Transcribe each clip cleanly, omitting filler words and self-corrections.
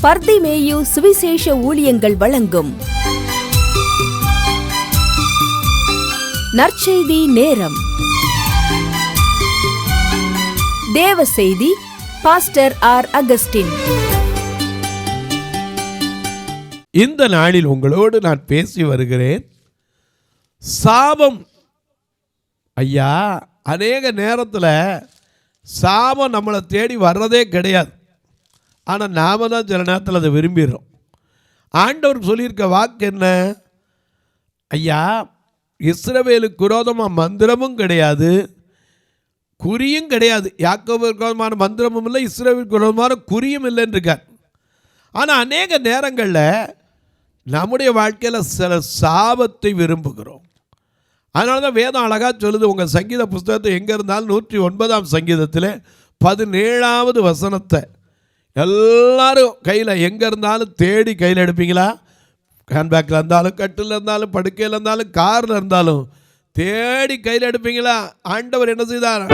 பர்திமேயு சுவிசேஷ ஊழியங்கள் வழங்கும் நற்செய்தி நேரம். தேவ செய்தி பாஸ்டர் ஆர். அகஸ்டின். இந்த நாளில் உங்களோடு நான் பேசி வருகிறேன். சாபம். ஐயா, அநேக நேரத்தில் சாபம் நம்மளை தேடி வர்றதே கிடையாது. ஆனால் நாம் தான் சில நேரத்தில் அதை விரும்பிடுறோம். ஆண்டவருக்கு சொல்லியிருக்க வாக்கு என்ன? ஐயா, இஸ்ரவேலுக்கு விரோதமாக மந்திரமும் கிடையாது, குறியும் கிடையாது. யாக்கோபுக்கு விரோதமான மந்திரமும் இல்லை, இஸ்ரவேலுக்கு விரோதமான குறியும் இல்லைன்னு இருக்கார். ஆனால் அநேக நேரங்களில் நம்முடைய வாழ்க்கையில் சில சாபத்தை விரும்புகிறோம். அதனால தான் வேதம் அழகாக சொல்லுது. உங்கள் சங்கீத புஸ்தகத்தை எங்கே இருந்தாலும் 109ஆம் சங்கீதத்தில் 17வது வசனத்தை எல்லாரும் கையில் எங்கே இருந்தாலும் தேடி கையில் எடுப்பீங்களா? ஹேண்ட்பேக்கில் இருந்தாலும், கட்டில் இருந்தாலும், படுக்கையில் இருந்தாலும், காரில் இருந்தாலும் தேடி கையில் எடுப்பீங்களா? ஆண்டவர் என்ன செய்தார்?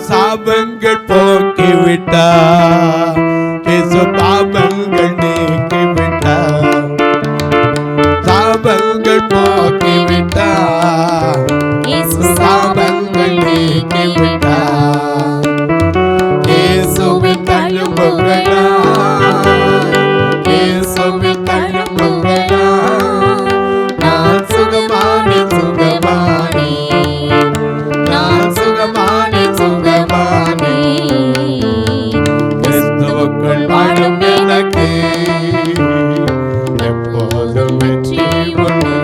சாபங்கள் போக்கி விட்டார், பாபங்கள் நீக்கி விட்டார், சாபங்கள் போக்கி விட்டார், சாபங்கள் நீக்கி விட்டார். இயேசுவின் தழும்புகளா, இயேசுவின் தழும்புகளா, நான் சுகமானே சுகமானே, நான் சுகமானே சுகமானே. கிறிஸ்துவுக்குள் வாழும் எனக்கு எப்போதும் வெற்றி உண்டு.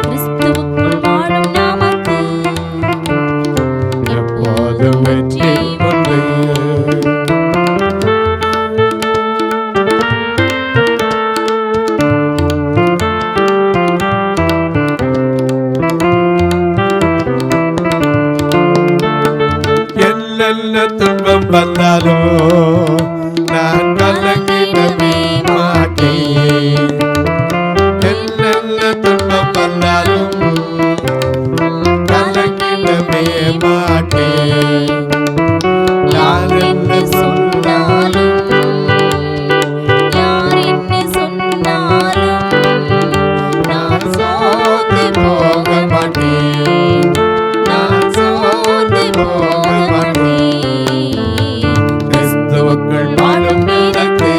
கிறிஸ்துவுக்குள் வாழும் நமக்கு எப்போதும் வெற்றி உண்டு. என்னென்ன துன்பம் வந்தாலோ நான் கலங்கிடவே மாட்டேன். என்னென்ன துன்பம் வந்தாலும் கலங்கிடவே மாட்டேன். யார் என்ன சொன்னாலும், யார் என்ன சொன்னாலும் நான் சோர்ந்து போக மாட்டேன், நான் சோர்ந்து போக மாட்டேன். கிறிஸ்துவுக்குள் வாழும் எனக்கு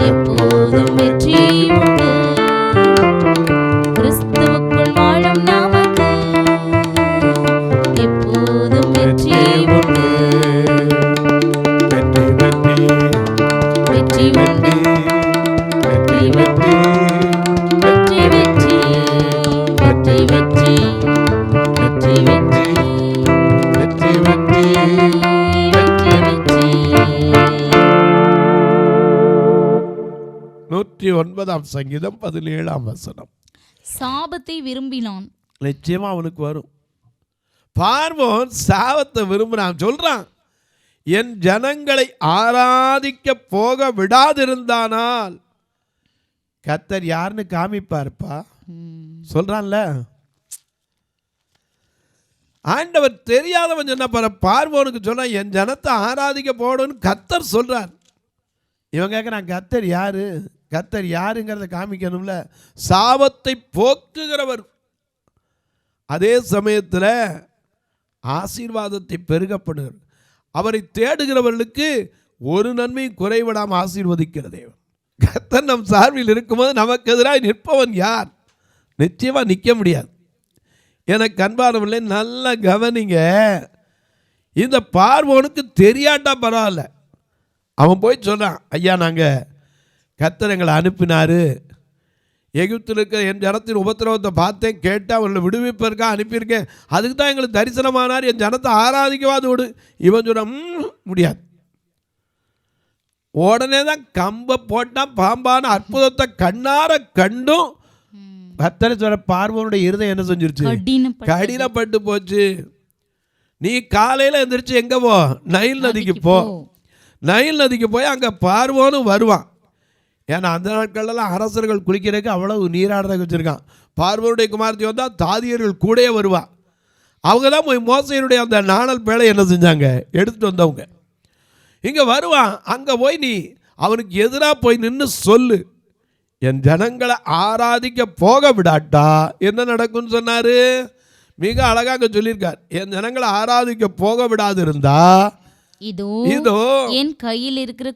எப்போதும் வெற்றி உண்டு. கிறிஸ்துவுக்குள் வாழும் நமக்கு எப்போதும் வெற்றி உண்டு. வெற்றி வெற்றி வெற்றி வெற்றி வெற்றி வெற்றி வெற்றி வெற்றி வெற்றி வெற்றி வெற்றி வெற்றி வெற்றி வெற்றி வெற்றி வெற்றி. 109ஆம் சங்கீதம் 17ஆம் வசனம். சாபத்தை விரும்பினான், நிச்சயமா அவனுக்கு வரும். பார்வோன் சாபத்தை விரும்பினான். சொல்றான், என் ஜனங்களை ஆராதிக்க போக விடாதிருந்தானால் கர்த்தர் யாருன்னு காமிப்பார்ப்பா. சொல்றான்ல, ஆண்டவர் தெரியாதவன் சொன்ன பாரு. பார்வோனுக்கு சொன்னா என் ஜனத்தை ஆராதிக்க போடணும்னு கர்த்தர் சொல்றார். இவன் கேட்குறான், கர்த்தர் யாரு? கர்த்தர் யாருங்கிறத காமிக்கணும்ல. சாபத்தை போக்குகிறவர். அதே சமயத்தில் ஆசீர்வாதத்தை பெருகப்படுகிறார். அவரை தேடுகிறவர்களுக்கு ஒரு நன்மையும் குறைவிடாமல் ஆசீர்வதிக்கிற தேவன். கர்த்தர் நம் சார்பில் இருக்கும்போது நமக்கு எதிராக நிற்பவன் யார்? நிச்சயமாக நிற்க முடியாது. எனக்கு அன்பானவர்களே, நல்லா கவனிங்க. இந்த பார்வோனுக்கு தெரியாட்டா பரவாயில்ல. அவன் போய் சொல்கிறான், ஐயா, நாங்கள் கர்த்தர் எங்களை அனுப்பினார், எகிப்தில் இருக்கிற என் ஜனத்தின் உபத்திரவத்தை பார்த்தேன், கேட்டேன், அவங்களை விடுவிப்பதற்காக அனுப்பியிருக்கேன், அதுக்கு தான் எங்களுக்கு தரிசனமானார், என் ஜனத்தை ஆராதிக்கவாது விடு. இவன் சொல்ல முடியாது. உடனே தான் கம்பை போட்டான். பாம்பான அற்புதத்தை கண்ணார கண்டும் கர்த்தர் சொல்ற பார்வோனுடைய இருதயம் என்ன செஞ்சிருச்சு? கடினப்பட்டு போச்சு. நீ காலையில் எந்திரிச்சு எங்கே போ? நைல் நதிக்கு போ. நைல் நதிக்கு போய் அங்கே பார்வோனும் வருவான். ஏன்னா அந்த நாட்களெல்லாம் அரசர்கள் குளிக்கிறதுக்கு அவ்வளவு நீராடுறதுக்கு வச்சுருக்கான். பார்வோனுடைய குமாரத்தி வந்தால் தாதியர்கள் கூடயே வருவான். அவங்க தான் போய் மோசையினுடைய அந்த நாணல் பேழை என்ன செஞ்சாங்க? எடுத்துகிட்டு வந்தவங்க. இங்கே வருவான். அங்கே போய் நீ அவனுக்கு எதிராக போய் நின்று சொல்லு, என் ஜனங்களை ஆராதிக்க போக விடாட்டா என்ன நடக்கும்னு சொன்னார். மிக அழகாக சொல்லியிருக்கார். என் ஜனங்களை ஆராதிக்க போக விடாது இருந்தா இதோ என் கையில் இருக்கிற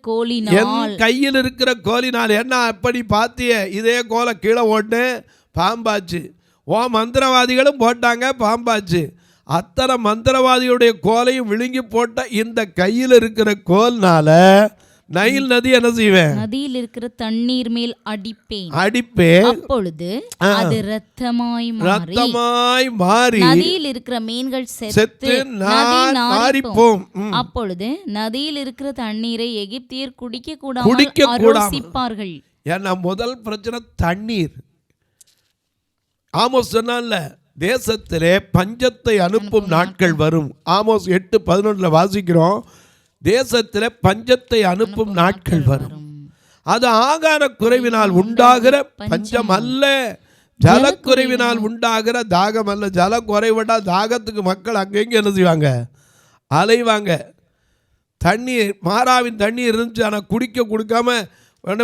கோலினால் என்ன அப்படி பார்த்திய, இதே கோலை கீழே ஓட்டு பாம்பாச்சு. ஓ மந்திரவாதிகளும் போட்டாங்க, பாம்பாச்சு. அத்தனை மந்திரவாதியுடைய கோலையும் விழுங்கி போட்ட இந்த கையில் இருக்கிற கோல்னால நைல் நதி என்ன செய்வேன், நதியில் இருக்கிற தண்ணீர் மேல் அடிப்பேன். அப்பொழுது அது இரத்தமாய் மாறி நதியில் இருக்கிற மீன்கள் செத்து நாரிப்போம். அப்பொழுது நதியில் இருக்கிற தண்ணீரை எகிப்தியர் குடிக்க கூடாமல். ஏன்னா முதல் பிரச்சனை தண்ணீர். ஆமோஸ் சொன்னான்ல, தேசத்திலே பஞ்சத்தை அனுப்பும் நாட்கள் வரும். ஆமோஸ் 8:11 வாசிக்கிறோம். தேசத்தில் பஞ்சத்தை அனுப்பும் நாட்கள் வரும். அது ஆகார குறைவினால் உண்டாகிற பஞ்சம் அல்ல, ஜலக்குறைவினால் உண்டாகிற தாகம் அல்ல. ஜல குறைவிட்டா தாகத்துக்கு மக்கள் அங்கெங்க என்ன செய்வாங்க, அலைவாங்க. தண்ணீர், மாறாவின் தண்ணீர் இருந்துச்சு, ஆனால் குடிக்க கொடுக்காம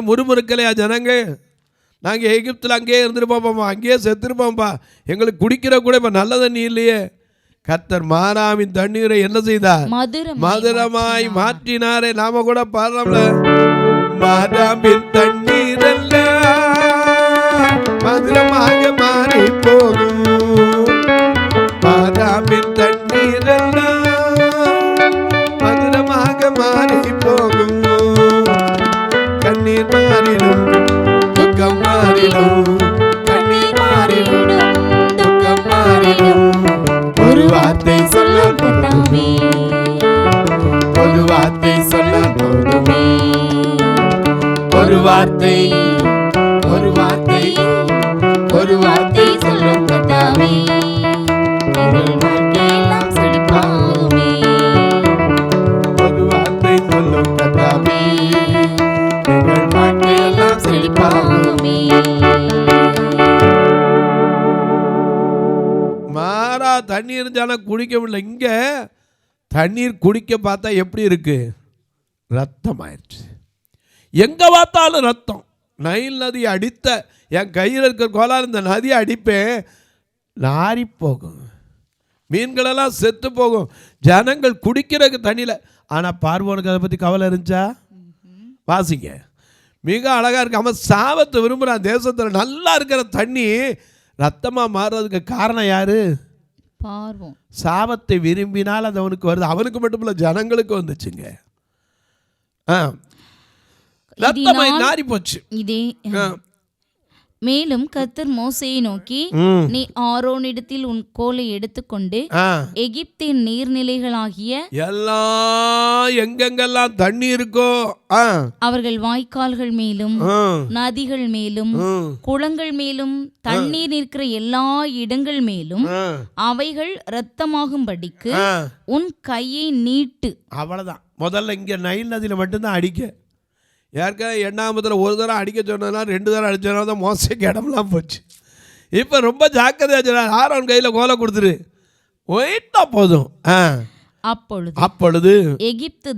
முறுமுறுக்கலையா ஜனங்க. நாங்கள் எகிப்தில் அங்கேயே இருந்துருப்போம்ப்பா, அங்கேயே செத்துருப்போம்ப்பா, எங்களுக்கு குடிக்கிற கூட இப்போ நல்ல தண்ணி இல்லையே. கர்த்தர் மாறாவின் தண்ணீரை என்ன செய்தார், மதுரமாய் மாற்றினாரே. நாம கூட பாடுறோம்ல, மாறாவின் தண்ணீர் அல்ல மதுரமாக மாறி போகும், மாறாவின் தண்ணீர் அல்ல மதுரமாக மாறி போகும். கண்ணீர் மாறிடும், துக்கம் மாறிடும், கண்ணீர் மாறிடும், துக்கம் மாறிடும். ஒரு வார்த்தை சொல்ல போதுமே, ஒரு வார்த்தை சொல்ல போதுமே, ஒரு வார்த்தை, ஒரு வார்த்தை, ஒரு வார்த்தை சொல்ல போதுமே, எங்கள் வாழ்க்கையெல்லாம் செழிப்பாகுமே. ஒரு வார்த்தை சொல்ல போதுமே, எங்கள் வாழ்க்கையெல்லாம் செழிப்பாகுமே. மாறா தண்ணீர் இருந்தாலும் குடிக்க முடியல. இங்கே தண்ணீர் குடிக்க பார்த்தா எப்படி இருக்கு, ரத்தம் ஆயிடுச்சு. எங்கே பார்த்தாலும் ரத்தம். நைல் நதி அடித்த என் கையில் இருக்கிற கோலால் இந்த நதியை அடிப்பேன், நாரி போகும், மீன்களெல்லாம் செத்து போகும், ஜனங்கள் குடிக்கிறதுக்கு தண்ணியில். ஆனால் பார்வோனுக்கு அதை பற்றி கவலை இருந்துச்சா? வாசிங்க, மிக அழகாக இருக்கு. அவன் சாபத்தை விரும்புகிறான். தேசத்தில் நல்லா இருக்கிற தண்ணி ரத்தமாக மாறுறதுக்கு காரணம் யாரு? பார்வோன். சாபத்தை விரும்பினால் அது அவனுக்கு வருது. அவனுக்கு மட்டும் இல்லை, ஜனங்களுக்கு வந்துச்சுங்க. ரத்தமாய் நாரி போச்சு. இதே மேலும் கர்த்தர் மோசேயை நோக்கி, நீ ஆரோனிடத்தில் உன் கோலை எடுத்துக்கொண்டு எகிப்தின் நீர்நிலைகளாகிய எல்லாம் எங்கெங்கெல்லாம் தண்ணி இருக்கோ அவர்கள் வாய்க்கால்கள் மேலும் நதிகள் மேலும் குளங்கள் மேலும் தண்ணீர் நிற்கிற எல்லா இடங்கள் மேலும் அவைகள் இரத்தமாகும்படிக்கு உன் கையை நீட்டு. அவ்வளவுதான். முதல்ல இங்க நைல் நதியில மட்டும்தான் அடிக்க. ஏற்கனவே 8ஆம் ஒரு தடவை அடிக்க சொன்னா 2 தடவை அடிச்சோன்னா தான் மோசைக்கு இடம்லாம் போச்சு. இப்போ ரொம்ப ஜாக்கிரதையா சொன்னார், ஆரோன் கையில் கோலை கொடுத்துரு, போயிட்டா போதும். அப்பொழுது எகிப்து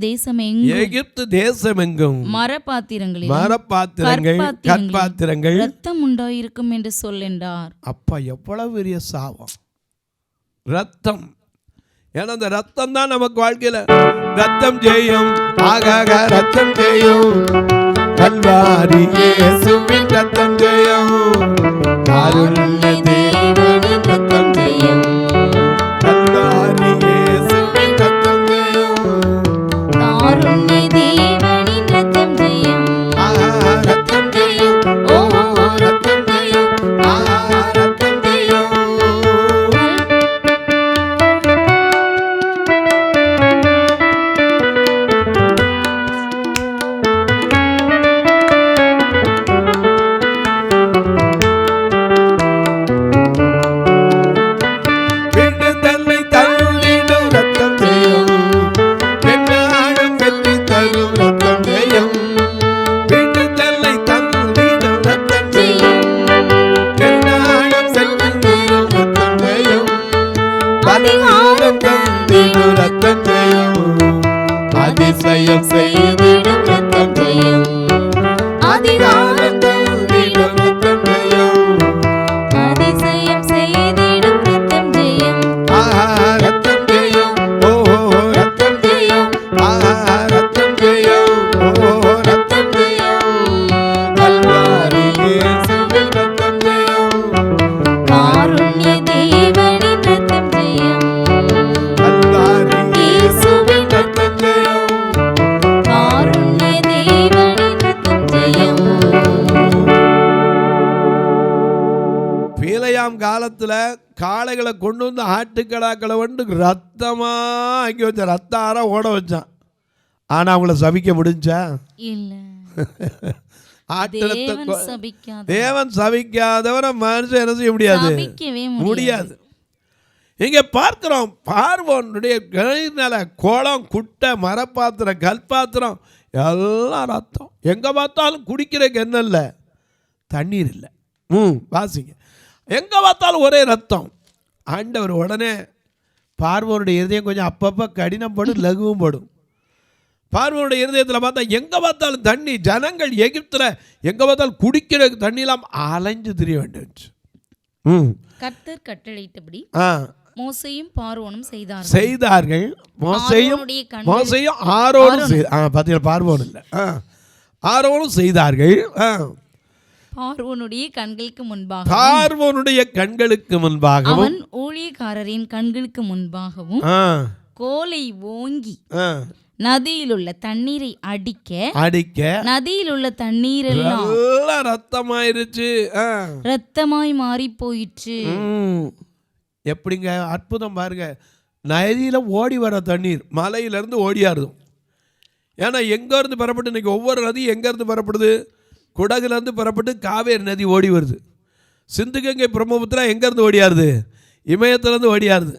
தேசமெங்கும் மரப்பாத்திரங்கள் கற்பாத்திரங்கள் ரத்தம் உண்டாயிருக்கும் என்று சொல்லென்றார். அப்பா எவ்வளவு பெரிய சாபம், ரத்தம். ஏன்னா அந்த ரத்தம் தான் நமக்கு வாழ்க்கையில ரத்தம் செய்யும். ஆகாக ரத்தம் செய்யும், கல்வாரி இயேசுவின் ரத்தம் செய்யும், காருண்ய தேவனின் ரத்தம் செய்யும், கல்வாரி இயேசுவின் ரத்தம் செய்யும், காருண்ய தேவனின் ரத்தம் செய்யும், ரத்தம் செய்யும், ஓ ரத்தம் செய்யும், ரத்தம் செய்யும். அதிசயம் செய்திடும் ரத்தம் ஜெயம், அதிகாரம் தந்திடும் ரத்தம் ஜெயம், அதிசயம் செய்திடும் ரத்தம் ஜெயம், ரத்தம் ஜெயம், ஓ ரத்தம் ஜெயம், ரத்தம் ஜெயம், ஓ ரத்தம் ஜெயம், கல்வாரி இயேசுவின் ரத்தம் ஜெயம், காருண்ய தேவனின் ரத்தம் ஜெயம், கல்வாரி இயேசுவின் ரத்தம் ஜெயம், காருண்ய தேவனின் ரத்தம் ஜெயம். பீலையாம் காலத்துல காளைகளை கொண்டு வந்து ஆட்டுக்கடாக்களை வந்து ரத்தமா அங்கே வச்ச ரத்த ஆற ஓட வச்சான். ஆனா அவங்கள சபிக்க முடிஞ்சா? இல்ல, ஆட்டு தேவன் ரத்த சபிக்காத, தேவன் சபிக்காதவரை மனுஷன் என்ன செய்ய முடியாது, சபிக்கவே முடியாது. இங்க பார்க்கிறோம், பார்வோனுடைய கையினால குளம், குட்டை, மரப்பாத்திரம், கல்பாத்திரம் எல்லாம் ரத்தம். எங்க பார்த்தாலும் குடிக்கிறதுக்கு என்ன இல்லை, தண்ணீர் இல்லை. வாசிங்க, எங்க பார்த்தாலும் ஒரே ரத்தம். ஆண்டவர் உடனே பார்வோனுடைய இருதயம் கொஞ்சம் அப்பப்போ கடினப்படும், லகுவும் படும். பார்வோனுடைய இருதயத்தில் பார்த்தா எங்க பார்த்தாலும் தண்ணி, ஜனங்கள் எகிப்தில் எங்க பார்த்தாலும் குடிக்கிற தண்ணியெல்லாம் அலைஞ்சு திரிய வேண்டும். கர்த்தர் கட்டளையிட்டபடி மோசேயும் பார்வோனும் செய்தார்கள். மோசேயும் ஆரோனும் பார்த்தீங்களா, பார்வோன் இல்லை, ஆரோனும் செய்தார்கள். பார்வோனுடைய கண்களுக்கு முன்பாக, பார்வோனுடைய கண்களுக்கு முன்பாகவும், அவன் ஊழியக்காரரின் கண்களுக்கு முன்பாகவும் கோலை ஓங்கி நதியில் உள்ள தண்ணீரை அடிக்க நதியில் உள்ள தண்ணீர் எல்லாம் ரத்தமாயிருச்சு, ரத்தமாய் மாறி போயிற்று. எப்படிங்க அற்புதம் பாருங்க. நதியில ஓடி வர தண்ணீர் மலையிலிருந்து ஓடியாருதும். ஏன்னா எங்கேருந்து பெறப்பட்டு இன்னைக்கு ஒவ்வொரு நதி எங்கேருந்து பெறப்படுது, குடகுலேருந்து பெறப்பட்டு காவேரி நதி ஓடி வருது. சிந்துகங்கை பிரம்மபுத்திரா எங்கேருந்து ஓடியாருது, இமயத்துலேருந்து ஓடியாருது.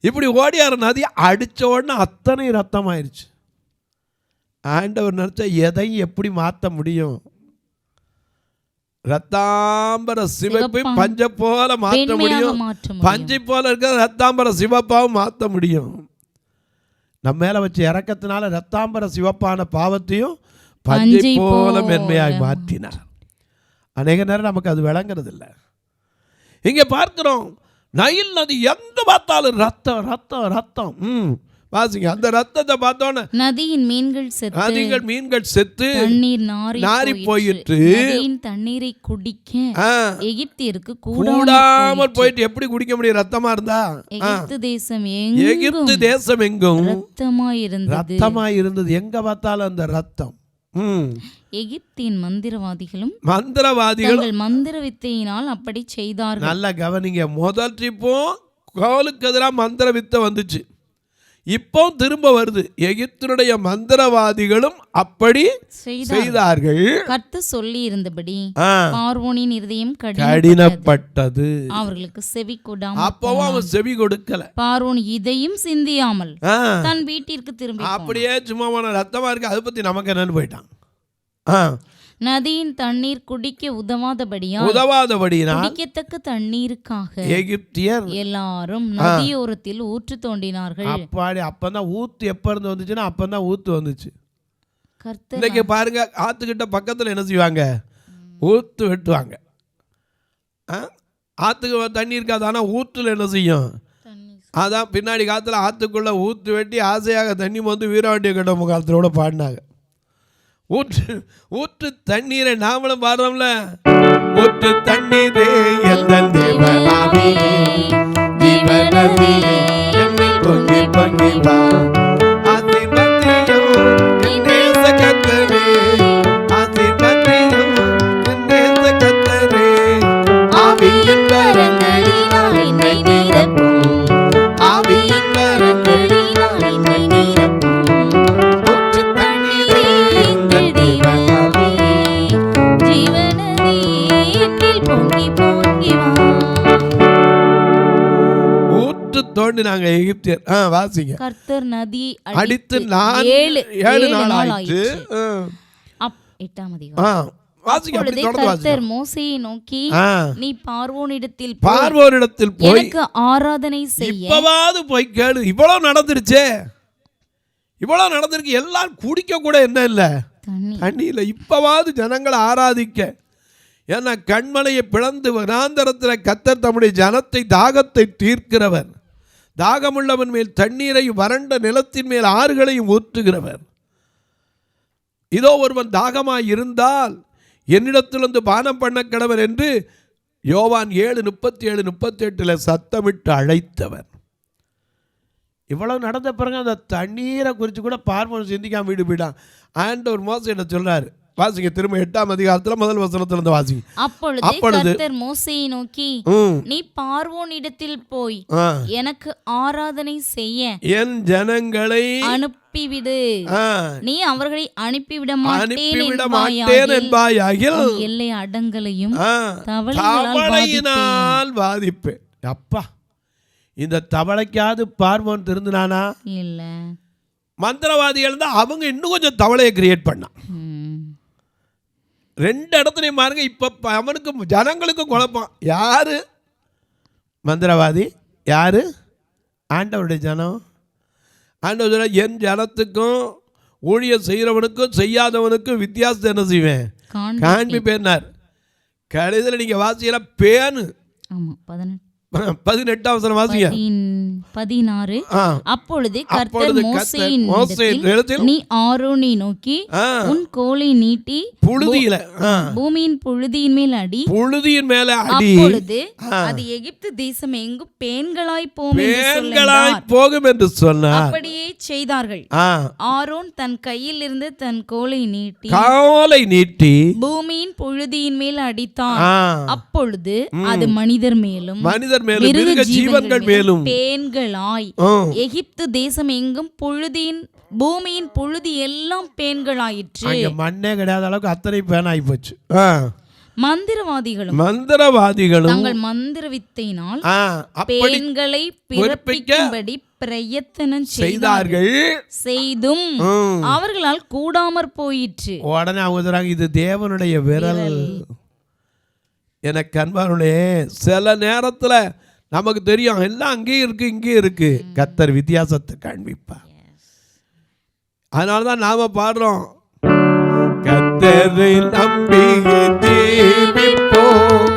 இப்படி ஓடியார நதி அடித்த உடனே அத்தனை ரத்தம் ஆயிடுச்சு. ஆண்டவர் நினச்சா எதையும் எப்படி மாற்ற முடியும்? ரத்தாம்பர சிவப்பை பஞ்சை போல மாற்ற முடியும், பஞ்சை போல இருக்கிற ரத்தாம்பர சிவப்பாவும் மாற்ற முடியும். நம்ம மேலே வச்ச இறக்கத்தினால ரத்தாம்பர சிவப்பான பாவத்தையும் பஞ்சை போல மென்மையாய் மாற்றினார். அநேக நேரம் நமக்கு அது விளங்குறது இல்லை. இங்கே பார்க்கிறோம், நைல் நதி எங்க பார்த்தாலும் ரத்தம் ரத்தம் ரத்தம். வாசிங்க, அந்த ரத்தத்தை பார்த்தோன்னே நதியின் மீன்கள் செத்து தண்ணீர் நாரி போயிட்டு தண்ணீரை குடிக்க எகிப்தியருக்கு கூடாமல் போயிட்டு. எப்படி குடிக்க முடியும் ரத்தமா இருந்தா? எகிப்து தேசம் எங்கும் ரத்தமாய் இருந்தது. எங்க பார்த்தாலும் அந்த ரத்தம். எகிப்தின் மந்திரவாதிகளும் மந்திர வித்தையினால் அப்படி செய்தார்கள். நல்லா கவனிங்க, முதல் இப்போ கோலுக்கு எதிராக மந்திர வித்தை வந்துச்சு, இப்போ திரும்ப வருது. எகிப்தினுடைய மந்திரவாதிகளும் அப்படி செய்தார்கள். கர்த்தர் சொல்லி இருந்தபடி பார்வோனின் இருதயம் கடினப்பட்டது, அவர்களுக்கு செவி கொடாமல். அப்பவும் அவன் செவி கொடுக்கல. பார்வோன் இதையும் சிந்தியாமல் தன் வீட்டிற்கு திரும்பி அப்படியே சும்மா ரத்தமா இருக்கு, அதை பத்தி நமக்கு என்னன்னு போயிட்டான். நதியின் தண்ணீர் குடிக்க உதவாதபடியால் குடிக்கத்தக்க தண்ணீருக்காக எகிப்தியர் எல்லாரும் நதியோரத்தில் ஊற்று தோண்டினார்கள். அப்பதான் ஊத்து எப்ப இருந்து வந்துச்சுன்னா அப்பதான் ஊத்து வந்துச்சு. இன்னைக்கு பாருங்க, ஆத்துக்கிட்ட பக்கத்துல என்ன செய்வாங்க, ஊத்து வெட்டுவாங்க. ஆத்துக்கு தண்ணி இருக்காது, ஆனா ஊற்றுல என்ன செய்யும், அதான் பின்னாடி காலத்துல ஆத்துக்குள்ள ஊத்து வெட்டி ஆசையாக தண்ணி வந்து வீராண்டிய கட்ட காலத்தோட பாடினாங்க. ஊற்று தண்ணீரை நாமளும் பாடுறோம்ல, ஊற்று தண்ணீரே எந்தன் தேவனாவியே, ஜீவநதியே என்னில் பொங்கி பொங்கி வா, ஆசீர்வதியும் என் நேச கர்த்தரே, ஆசீர்வதியும் என் நேச கர்த்தரே, ஆவியின் வரங்களினால் என்னை நிரப்பும், ஆவியின் வரங்களினால் என்னை நிரப்பும், ஊற்று தண்ணீரே எங்கள் தேவனாவியே, ஜீவநதியே என்னில் பொங்கி பொங்கி வா. ஊற்று தோண்டினாங்க எகிப்தியர். வாசிங்க, கர்த்தர் நதி அடித்து 7 நாள் ஆயிற்று. 8ஆம் அதிகாரம். கர்த்தர் மோசேயை நோக்கி, நீ பார்வோனிடத்தில் போய் ஆராதனை செய்ய. இப்பவாது போய் கேளு, இவ்வளவு நடந்துருச்சே, இவ்வளோ நடந்திருக்கு. எல்லாம் குடிக்க கூட என்ன இல்லை, தண்ணி இல்லை. இப்போவாது ஜனங்களை ஆராதிக்க. ஏன்னா கண்மலையை பிளந்து வனாந்தரத்தில் கர்த்தர் தம்முடைய ஜனத்தை தாகத்தை தீர்க்கிறவர். தாகமுள்ளவன் மேல் தண்ணீரையும் வறண்ட நிலத்தின் மேல் ஆறுகளையும் ஊற்றுகிறவர். இதோ ஒருவன் தாகமாய் இருந்தால் என்னிடத்திலிருந்து பானம் பண்ண கடவர் என்று யோவான் 7:37-38 சத்தமிட்டு அழைத்தவர். இவ்வளவு நடந்த பிறகு அந்த தண்ணீரை குறித்து கூட பார்ப்போம் சிந்திக்காம வீடு போயிட்டான். ஆண்டவர் மோசே என்ன சொல்றாரு, வாசிங்க திரும்ப 8ஆம் அதிகாரத்துல முதல் வசனத்திலிருந்து வாசிங்க. அப்பொழுது கர்த்தர் மோசேயை நோக்கி, நீ பார்வோனிடத்தில் போய் எனக்கு ஆராதனை செய்ய என் ஜனங்களை அனுப்பிவிடு. நீ அவர்களை அனுப்பிவிட மாட்டேன் என்பாயாகில் எல்லை அடங்கலையும் தவளையினால் வாதிப்பேன். அப்பா, இந்த தவளைக்காவது பார்வோன் திருந்தினானா? இல்ல. மந்திரவாதிகள் தான் அவங்க இன்னும் கொஞ்சம் தவளையை கிரியேட் பண்ணான். 2 இடத்துலையும் பாருங்க. இப்போ அவனுக்கும் ஜனங்களுக்கும் குழப்பம். யாரு மந்திரவாதி, யாரு ஆண்டவருடைய ஜனம்? ஆண்டவர் என் ஜனத்துக்கும் ஊழியம் செய்கிறவனுக்கும் செய்யாதவனுக்கும் வித்தியாசத்தை என்ன செய்வேன், காண்பிப்பேன்னார். கடைசியில் நீங்கள் வாசிக்கலாம் பேனு. 18ஆம் வசனம் வாசிங்க. 16. அப்பொழுது கர்த்தர் மோசேயினிடத்தில், நீ ஆரோனை நோக்கி உன் கோலை நீட்டி புழுதியில பூமியின் புழுதியின் மேல் அடி. புழுதியின் மேல அடி. அப்பொழுது அது எகிப்து தேசம் எங்கும் பேன்களாய் போகும் என்று சொன்னார். அப்படியே செய்தார்கள். ஆரோன் தன் கையில் இருந்து தன் கோலை நீட்டி பூமியின் புழுதியின் மேல் அடித்தான். அப்பொழுது அது மனிதர் மேலும் மிருக ஜீவன்கள் மேலும் பேன்களாய் எகிப்து தேசம் எங்கும் பூமியின் புழுதி எல்லாம் பேன்களாயிற்று. மண்ணே கிடையாத அளவுக்கு அத்தனை பேனாகி போச்சு. மந்திரவாதிகளும் தங்கள் மந்திர வித்தையினால் பேன்களை பிறப்பிக்கும்படி பிரயத்தனம் செய்தார்கள். செய்தும் அவர்களால் கூடாமற் போயிற்று. உடனே அவங்க இது தேவனுடைய விரல். எனக்கு அன்பானுடைய சில நேரத்தில் நமக்கு தெரியும் எல்லாம் அங்கேயும் இருக்கு இங்கேயும் இருக்கு. கர்த்தர் வித்தியாசத்தை காண்பிப்பார். அதனால தான் நாம பாடுறோம், கர்த்தரை நம்பி ஜீவிப்போம்,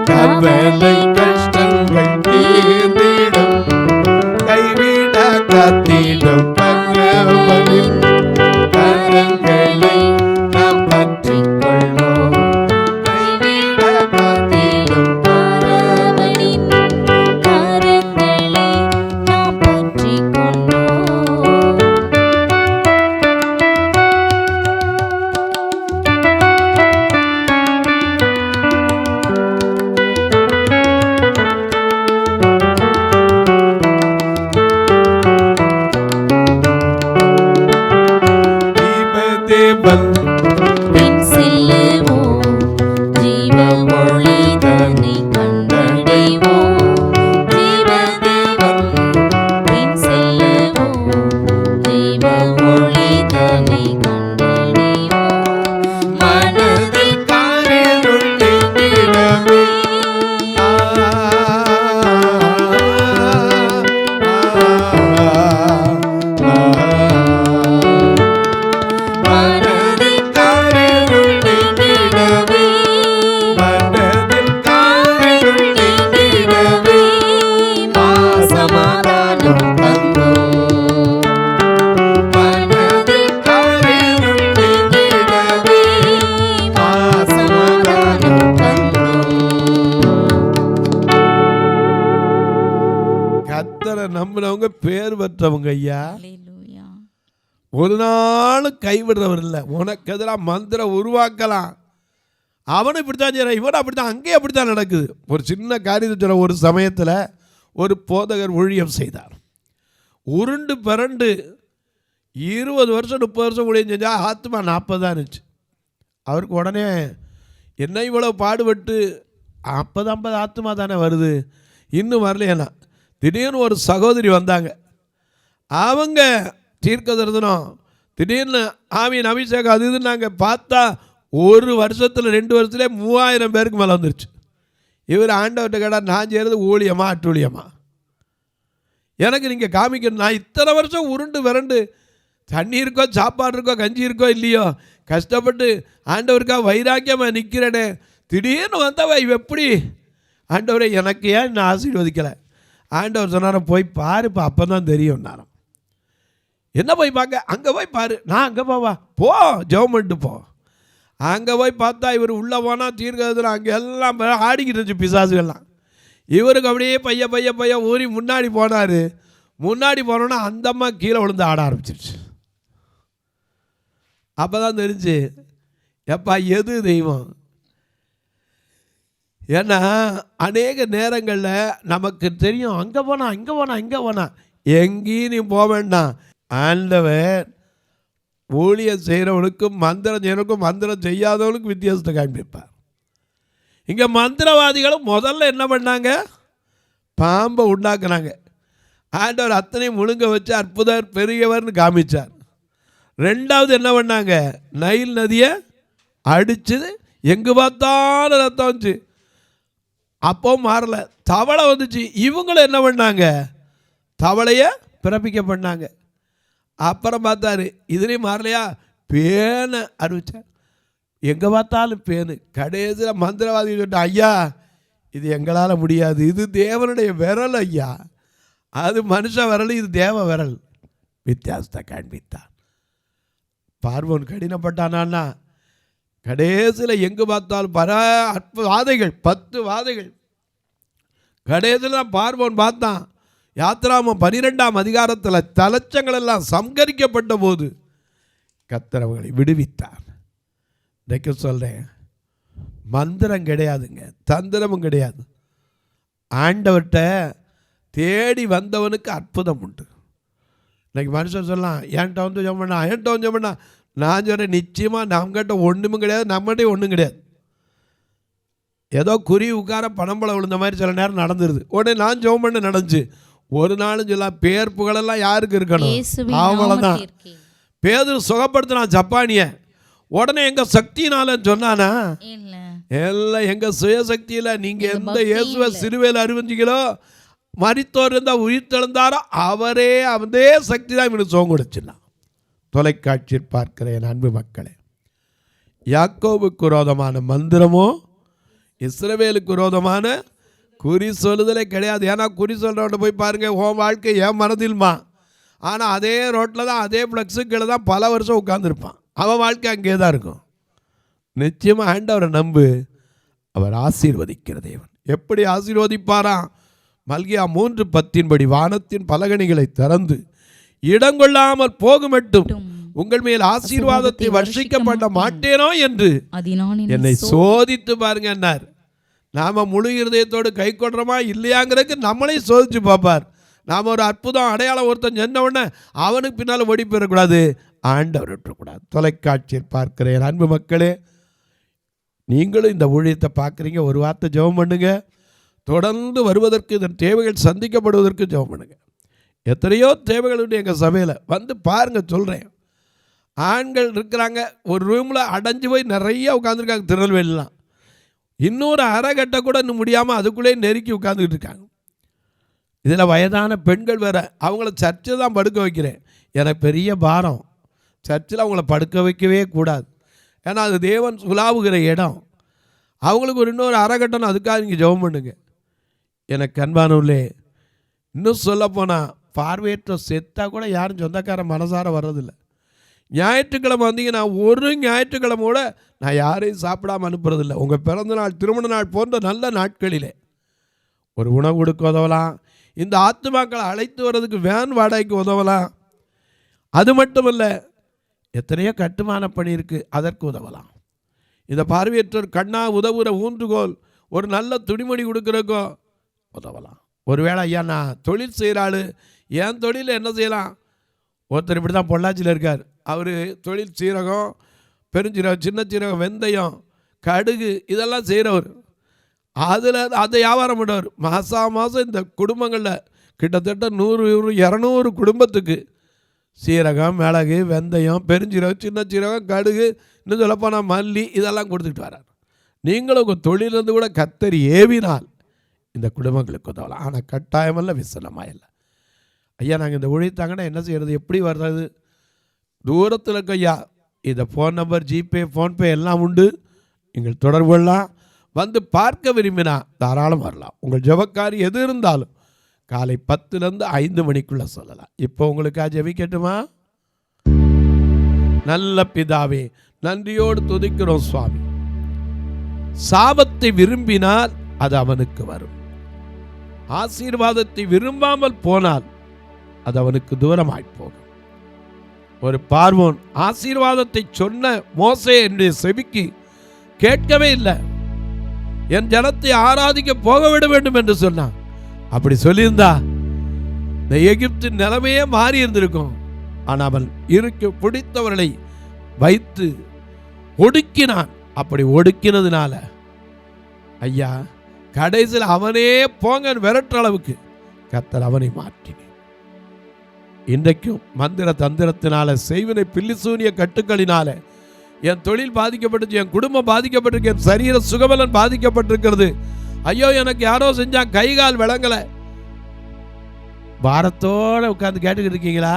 கவலை கஷ்டங்கள் தீர்ந்திடும், கைவிட காத்திடும் பரவலின் கரங்களை நாம் பற்றிக் கொள்வோம். நம்பினவங்க பேர் பெற்றவங்க ஐயா. ஒரு நாளும் கைவிடுறவர் இல்லை. உனக்கு எதிராக மந்திரம் உருவாக்கலாம். அவனும் இப்படித்தான் செய்யறான், இவனும் அப்படித்தான், அங்கேயும் அப்படித்தான் நடக்குது. ஒரு சின்ன காரியத்தை சொல்ல, ஒரு சமயத்தில் ஒரு போதகர் ஊழியம் செய்தார். உருண்டு பிறண்டு 20 வருஷம் 30 வருஷம் ஊழியம் செஞ்சால் ஆத்மா 40 தான் இருந்துச்சு. அவருக்கு உடனே என்ன இவ்வளோ பாடுபட்டு 50 ஆத்மா தானே வருது, இன்னும் வரலையேண்ணா. திடீர்னு ஒரு சகோதரி வந்தாங்க. அவங்க தீர்க்க தரிசனம், திடீர்னு ஆவியின் அபிஷேகம் அது இது நாங்கள் பார்த்தா 1 வருஷத்தில் 2 வருஷத்துலேயே 3000 பேருக்கு மேலே வந்துருச்சு. இவர் ஆண்டவர்கிட்ட கேட்டால், நான் செய்கிறது ஊழியமா அட்டூழியமா, எனக்கு நீங்கள் காமிக்கணும். நான் இத்தனை வருஷம் உருண்டு விரண்டு தண்ணி இருக்கோ, சாப்பாடு இருக்கோ, கஞ்சி இருக்கோ இல்லையோ, கஷ்டப்பட்டு ஆண்டவருக்காக வைராக்கியமாக நிற்கிறேனே, திடீர்னு வந்தவ எப்படி ஆண்டவரை எனக்கு ஏன் இன்னும் ஆசீர்வதிக்கலை? ஆண்டவர் சொன்னார போய் பாருப்பா, அப்போ தான் தெரியும். நேரம் என்ன போய் பார்க்க? அங்கே போய் பாரு. நான் அங்கே போவா? போ, ஜெபம் பண்ணிட்டு போ. அங்கே போய் பார்த்தா இவர் உள்ளே போனால் தீர்க்கதரிசனம் அங்கே எல்லாம் ஆடிக்கிட்டு இருந்துச்சு பிசாசுகள்லாம். இவருக்கு அப்படியே பைய ஊறி முன்னாடி போனார். முன்னாடி போனோன்னா அந்த அம்மா கீழே விழுந்து ஆட ஆரம்பிச்சிருச்சு. அப்போ தான் தெரிஞ்சு எப்பா எது தெய்வம். ஏன்னா அநேக நேரங்களில் நமக்கு தெரியும், அங்கே போனால் இங்கே போனால் இங்கே போனால் எங்கேயும் நீ போக வேண்டாம். ஆண்டவர் ஊழியம் செய்கிறவனுக்கும் மந்திரம் செய்கிறவனுக்கும் மந்திரம் செய்யாதவனுக்கும் வித்தியாசத்தை காண்பிப்பார். இங்கே மந்திரவாதிகளும் முதல்ல என்ன பண்ணாங்க? பாம்பை உண்டாக்குனாங்க. ஆண்டவர் அத்தனையும் முழுங்க வச்சு அற்புதர் பெரியவர்னு காமிச்சார். ரெண்டாவது என்ன பண்ணாங்க? நைல் நதியை அடிச்சது, எங்கே பார்த்தாலும் ரத்தம் வந்துச்சு. அப்போ மாறல, தவளை வந்துச்சு. இவங்களும் என்ன பண்ணாங்க? தவளையை பிறப்பிக்க பண்ணாங்க. அப்புறம் பார்த்தாரு, இதுலேயும் மாறலையா, பேனை அறிவிச்சார். எங்கே பார்த்தாலும் பேனு. கடைசியில் மந்திரவாதி சொல்லிட்டு, ஐயா இது எங்களால் முடியாது, இது தேவனுடைய விரல் ஐயா, அது மனுஷ விரல், இது தேவ விரல். வித்தியாசத்தை காண்பித்தான். பார்வோன் கடினப்பட்டானா, கடைசியில் எங்கே பார்த்தாலும் வாதைகள், 10 வாதைகள். கடைசியில் தான் பார்வோன் பார்த்தான். யாத்திராமம் 12ஆம் அதிகாரத்தில் தலச்சங்கள் எல்லாம் சம்கரிக்கப்பட்ட போது கர்த்தர் அவர்களை விடுவித்தார். இன்றைக்கு சொல்கிறேன், மந்திரம் கிடையாதுங்க, தந்திரமும் கிடையாது. ஆண்டவர்கிட்ட தேடி வந்தவனுக்கு அற்புதம் உண்டு. இன்றைக்கி மனுஷன் சொல்லலாம், என்கிட்ட வந்து ஜெபம் பண்ணா, என்கிட்ட வந்து ஜெபம் பண்ணா. நான் சொல்கிறேன், நிச்சயமாக நம்மகிட்ட ஒன்றுமும் கிடையாது, நம்மகிட்ட ஒன்றும் கிடையாது. ஏதோ குறி உட்கார பணம்பளம் விழுந்த மாதிரி சில நேரம் நடந்துருது. உடனே நான் ஜெபம் பண்ண நடந்துச்சு. ஒரு நாளும் சொல்லலாம், பேர் புகழெல்லாம் யாருக்கு இருக்கணும்? அவ்வளோதான். பேதுரு சுகப்படுத்தினான் ஜப்பானிய, உடனே எங்கள் சக்தினாலன்னு சொன்னானா? எல்லாம் எங்கள் சுயசக்தியில். நீங்கள் எந்த இயேசுவை சிறுவையில் அறிவிஞ்சிங்களோ, மரித்தோர் இருந்தால் உயிர் தெழுந்தாரோ, அவரே அதே சக்தி தான் இவனுக்கு சுகம் கொடுச்சுலாம். தொலைக்காட்சியில் பார்க்கிற என் அன்பு மக்களே, யாக்கோபுக்கு விரோதமான மந்திரமோ இஸ்ரவேலுக்கு விரோதமான குறி சொல்லுதலே கிடையாது. ஏன்னா குறி சொல்கிறவன்ட்ட போய் பாருங்கள், உன் வாழ்க்கை என் மனதில்மா. ஆனால் அதே ரோட்டில் தான், அதே ஃப்ளக்ஸுக்களை தான் பல வருஷம் உட்காந்துருப்பான். அவன் வாழ்க்கை அங்கே தான் இருக்கும். நிச்சயமாக ஆண்டவரை நம்பு, அவர் ஆசீர்வதிக்கிற தேவன். எப்படி ஆசீர்வதிப்பாராம்? மல்கியா 3:10 வானத்தின் பலகணிகளை திறந்து இடங்கொள்ளாமல் போகுமட்டும் உங்கள் மேல் ஆசீர்வாதத்தை வர்ஷிக்கப்பட மாட்டேனோ என்று என்னை சோதித்து பாருங்க என்னார். நாம் முழு இருதயத்தோடு கை கொள்றோமா இல்லையாங்கிறதுக்கு நம்மளையும் சோதிச்சு பார்ப்பார். நாம் ஒரு அற்புதம் அடையாளம் ஒருத்தன் சொன்ன உடனே அவனுக்கு பின்னால் ஓடி போயிடக்கூடாது, ஆண்டவர் விட்டுறக்கூடாது. தொலைக்காட்சியில் பார்க்கிற என் அன்பு மக்களே, நீங்களும் இந்த ஊழியத்தை பார்க்குறீங்க, ஒரு வார்த்தை ஜெபம் பண்ணுங்க. தொடர்ந்து வருவதற்கு, இதன் தேவைகள் சந்திக்கப்படுவதற்கு ஜெபம் பண்ணுங்க. எத்தனையோ தேவைகள் உண்டு எங்கள் சபையில், வந்து பாருங்கள். சொல்கிறேன், ஆண்கள் இருக்கிறாங்க, ஒரு ரூமில் அடைஞ்சு போய் நிறைய உட்காந்துருக்காங்க. திருநெல்வேலிலாம் இன்னொரு அரை கட்ட கூட இன்னும் முடியாமல் அதுக்குள்ளே நெருக்கி உட்காந்துக்கிட்டு இருக்காங்க. இதில் வயதான பெண்கள் வேறு, அவங்கள சர்ச்சில் தான் படுக்க வைக்கிறேன். எனக்கு பெரிய பாரம். சர்ச்சில் அவங்கள படுக்க வைக்கவே கூடாது. ஏன்னா அது தேவன் உலாவுகிற இடம். அவங்களுக்கு ஒரு இன்னொரு அரை கட்டணும், அதுக்காக நீங்கள் ஜெபம் பண்ணுங்க. எனக்கு அன்பானவர்களே, இன்னும் சொல்லப்போனால் பார்வையற்ற செத்தா கூட யாரும் சொந்தக்காரன் மனசார வர்றதில்லை. ஞாயிற்றுக்கிழமை வந்தீங்கன்னா ஒரு ஞாயிற்றுக்கிழமை கூட நான் யாரையும் சாப்பிடாமல் அனுப்புறதில்லை. உங்கள் பிறந்த நாள், திருமண நாள் போன்ற நல்ல நாட்களிலே ஒரு உணவு கொடுக்க உதவலாம். இந்த ஆத்துமாக்களை அழைத்து வர்றதுக்கு வேன் வாடகைக்கு உதவலாம். அது மட்டும் இல்லை, எத்தனையோ கட்டுமான பணி இருக்குது, அதற்கு உதவலாம். இந்த பார்வையற்றோர் கண்ணா உதவுற ஊன்றுகோல், ஒரு நல்ல துணிமணி கொடுக்குறக்கோ உதவலாம். ஒருவேளை ஐயா நான் தொழில் செய்கிறாள், என் தொழில் என்ன செய்யலாம்? ஒருத்தர் இப்படி தான் பொள்ளாச்சியில் இருக்கார். அவர் தொழில் சீரகம், பெருஞ்சீரகம், சின்ன சீரகம், வெந்தயம், கடுகு இதெல்லாம் செய்கிறவர். அதில் அதை வியாபாரம் பண்ணுவார். மாதம் இந்த குடும்பங்களில் கிட்டத்தட்ட 100-200 குடும்பத்துக்கு சீரகம், மிளகு, வெந்தயம், பெருஞ்சீரகம், சின்ன சீரகம், கடுகு, இன்னும் சொல்லப்போனால் மல்லி இதெல்லாம் கொடுத்துட்டு வரார். நீங்களும் உங்கள் தொழிலிருந்து கூட கத்தரி ஏவினால் இந்த குடும்பங்களுக்கு உதவலாம். ஆனால் கட்டாயமல்ல, விசலமாக இல்லை. ஐயா நாங்கள் இந்த ஊழியத்தாங்கன்னா என்ன செய்கிறது, எப்படி வர்றது? தூரத்தில் இருக்க ஐயா, இதை ஃபோன் நம்பர், ஜிபே, ஃபோன்பே எல்லாம் உண்டு. நீங்கள் தொடர்பு கொள்ளலாம். வந்து பார்க்க விரும்பினா தாராளம் வரலாம். உங்கள் ஜெபக்காரி எது இருந்தாலும் காலை 10லேருந்து 5 மணிக்குள்ளே சொல்லலாம். இப்போ உங்களுக்காக ஜெபிக்கட்டுமா? நல்ல பிதாவே, நன்றியோடு துதிக்கிறோம் சுவாமி. சாபத்தை விரும்பினால் அது அவனுக்கு வரும். ஆசீர்வாதத்தை விரும்பாமல் போனால் அது அவனுக்கு தூரமாய் போகும். ஒரு பார்வோன் ஆசீர்வாதத்தை சொன்ன மோசே என்னுடைய செவிக்கு கேட்கவே இல்லை. என் ஜனத்தை ஆராதிக்க போக விட வேண்டும் என்று சொன்னான். அப்படி சொல்லியிருந்தா இந்த எகிப்தின் நிலைமையே மாறி இருந்திருக்கும். ஆனால் அவன் இருக்க பிடித்தவர்களை வைத்து ஒடுக்கினான். அப்படி ஒடுக்கினதுனால ஐயா, கடைசியில் அவனே போங்க விரட்டுற அளவுக்கு கர்த்தர் அவனை மாற்றினார். இன்றைக்கும் மந்திர தந்திரத்தினால, செய்வினை பில்லிசூனிய கட்டுக்களினால என் தொழில் பாதிக்கப்பட்டுச்சு, என் குடும்பம் பாதிக்கப்பட்டிருக்கு, என் சரீர சுகபலன் பாதிக்கப்பட்டிருக்கிறது. ஐயோ, எனக்கு யாரோ செஞ்சா கைகால் விளங்கலை. பாரத்தோட உட்கார்ந்து கேட்டுக்கிட்டு இருக்கீங்களா?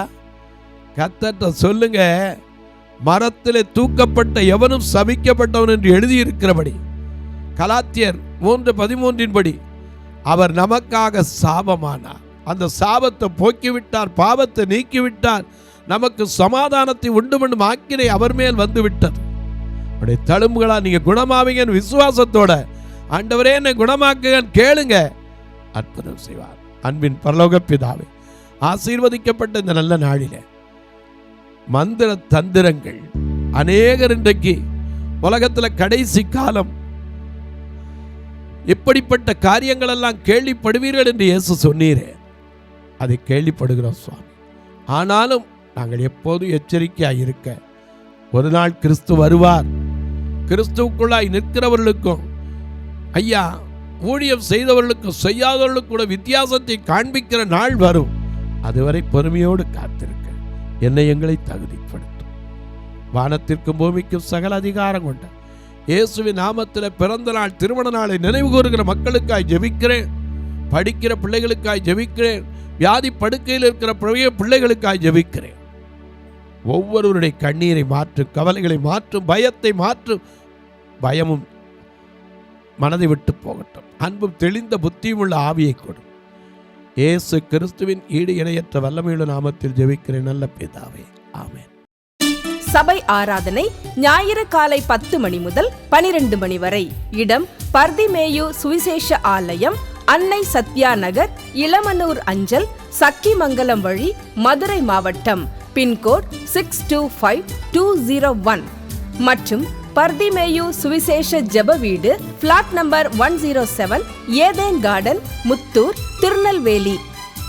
கர்த்தர்ட்ட சொல்லுங்க, மரத்திலே தூக்கப்பட்ட எவனும் சபிக்கப்பட்டவன் என்று எழுதியிருக்கிறபடி, கலாத்தியர் 3:13 படி அவர் நமக்காக சாபமானார். அந்த சாபத்தை போக்கிவிட்டார், பாவத்தை நீக்கிவிட்டார், நமக்கு சமாதானத்தை உண்டு பண்ணும் ஆக்கினை அவர் மேல் வந்து விட்டது. அவருடைய தழும்புகளா நீங்க குணமாவீங்கன்னு விசுவாசத்தோட ஆண்டவரே என்னை குணமாக்குங்கன்னு கேளுங்க, அற்புதம் செய்வார். அன்பின் பரலோக பிதாவே, ஆசீர்வதிக்கப்பட்ட இந்த நல்ல நாளிலே மந்திர தந்திரங்கள் அநேகர் இன்றைக்கு உலகத்தில் கடைசி காலம் இப்படிப்பட்ட காரியங்கள் எல்லாம் கேள்விப்படுவீர்கள் என்று இயேசு சொன்னீரே, அதை கேள்விப்படுகிறோம் சுவாமி. ஆனாலும் நாங்கள் எப்போதும் எச்சரிக்கையாக இருக்க, ஒரு நாள் கிறிஸ்து வருவார். கிறிஸ்துவுக்குள்ளாய் நிற்கிறவர்களுக்கும் ஐயா ஊழியம் செய்தவர்களுக்கும் செய்யாதவர்களுக்கும் கூட வித்தியாசத்தை காண்பிக்கிற நாள் வரும். அதுவரை பொறுமையோடு காத்திருக்க என்னை எங்களை தகுதிப்படுத்தும். வானத்திற்கும் பூமிக்கும் சகல அதிகாரம் கொண்ட இயேசுவின் நாமத்தில் பிறந்த நாள், திருமண நாளை நினைவு கூறுகிற மக்களுக்காய் ஜெபிக்கிறேன். படிக்கிற பிள்ளைகளுக்காய் ஜெபிக்கிறேன். வியாதி படுக்கையில் இருக்கிற பிள்ளைகளுக்காய் ஜெபிக்கிறேன். ஒவ்வொருவருடைய கண்ணீரை மாற்றும், கவலைகளை மாற்றும், பயத்தை மாற்றும். பயமும் மனதை விட்டு போகட்டும். அன்பும் தெளிந்த புத்தியும் உள்ள ஆவியை கொடும். இயேசு கிறிஸ்துவின் ஈடு இணையற்ற வல்லமையுள்ள நாமத்தில் ஜெபிக்கிறேன் நல்ல பிதாவே, ஆமென். சபை ஆராதனை ஞாயிறு காலை 10 மணி முதல் 12 மணி வரை. இடம் பர்திமேயு சுவிசேஷ ஆலயம், அன்னை சத்யா நகர், இளமனூர் அஞ்சல், சக்கிமங்கலம் வழி, மதுரை மாவட்டம். பின்கோட் 625201 மற்றும் பர்திமேயு சுவிசேஷ ஜெப வீடு, plot number 107, Eden garden, Muthur, Tirunelveli.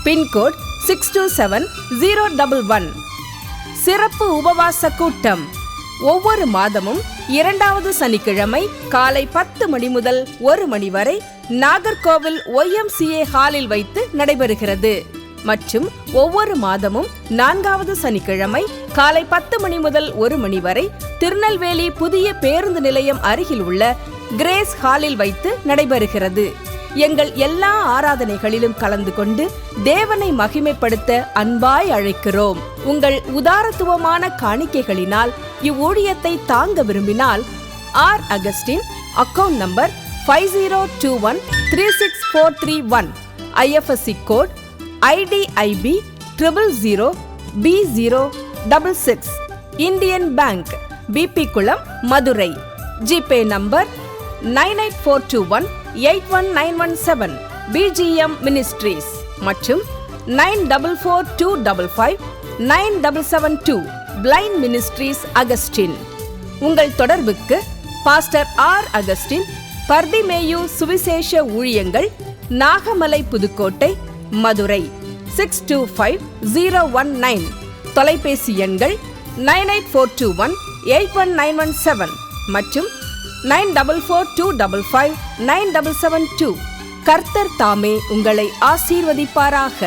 Pincode 627011. சிறப்பு உபவாச கூட்டம் ஒவ்வொரு மாதமும் 2வது சனிக்கிழமை காலை 10 மணி முதல் 1 மணி வரை நாகர்கோவில் YMCA ஹாலில் வைத்து நடைபெறுகிறது. மற்றும் ஒவ்வொரு மாதமும் 4வது சனிக்கிழமை காலை 10 மணி முதல் 1 மணி வரை திருநெல்வேலி புதிய பேருந்து நிலையம் அருகில் உள்ள கிரேஸ் ஹாலில் வைத்து நடைபெறுகிறது. எங்கள் எல்லா ஆராதனைகளிலும் கலந்து கொண்டு தேவனை மகிமைப்படுத்த அன்பாய் அழைக்கிறோம். உங்கள் உதாரத்துவமான காணிக்கைகளினால் இவ்வூழியத்தை தாங்க விரும்பினால் R. Augustine, account number 5021364331, IFSC code IDIB 000B066, Indian bank, BP Kulam, Madurai. GPay number 98421819117, BGM ministries மற்றும் 9442559772, பிளைண்ட் மினிஸ்ட்ரீஸ் அகஸ்டின். உங்கள் தொடர்புக்கு பாஸ்டர் R. அகஸ்டின், பர்திமேயு சுவிசேஷ ஊழியங்கள், நாகமலை, புதுக்கோட்டை, மதுரை 625019. தொலைபேசி எண்கள் 9842181917 மற்றும் 9442559772. கர்த்தர் தாமே உங்களை ஆசீர்வதிப்பாராக.